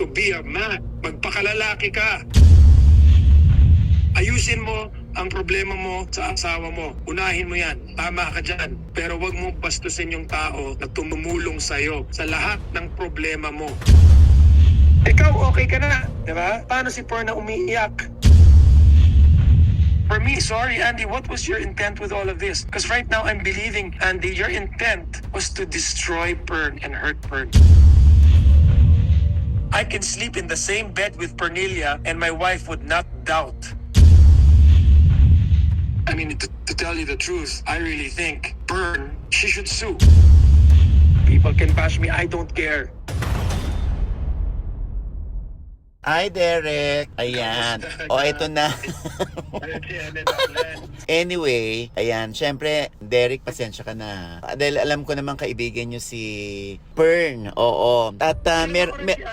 to be a man. Magpakalalaki ka. Ayusin mo ang problema mo sa asawa mo. Unahin mo yan. Tama ka dyan. Pero wag mo bastusin yung tao na tumumulong sa'yo sa lahat ng problema mo. Ikaw okay ka na, di ba? Paano si Pern na umiiyak? For me, sorry Andy, what was your intent with all of this? Because right now I'm believing, Andy, your intent was to destroy Pern and hurt Pern. I can sleep in the same bed with Pernilia and my wife would not doubt. I mean, to tell you the truth, I really think Pern, she should sue. People can bash me, I don't care. Hi, Derek. Ayan. O, ito na. Anyway, ayan. Syempre, Derek, pasensya ka na. Dahil alam ko naman kaibigan nyo si Pern. Oo. At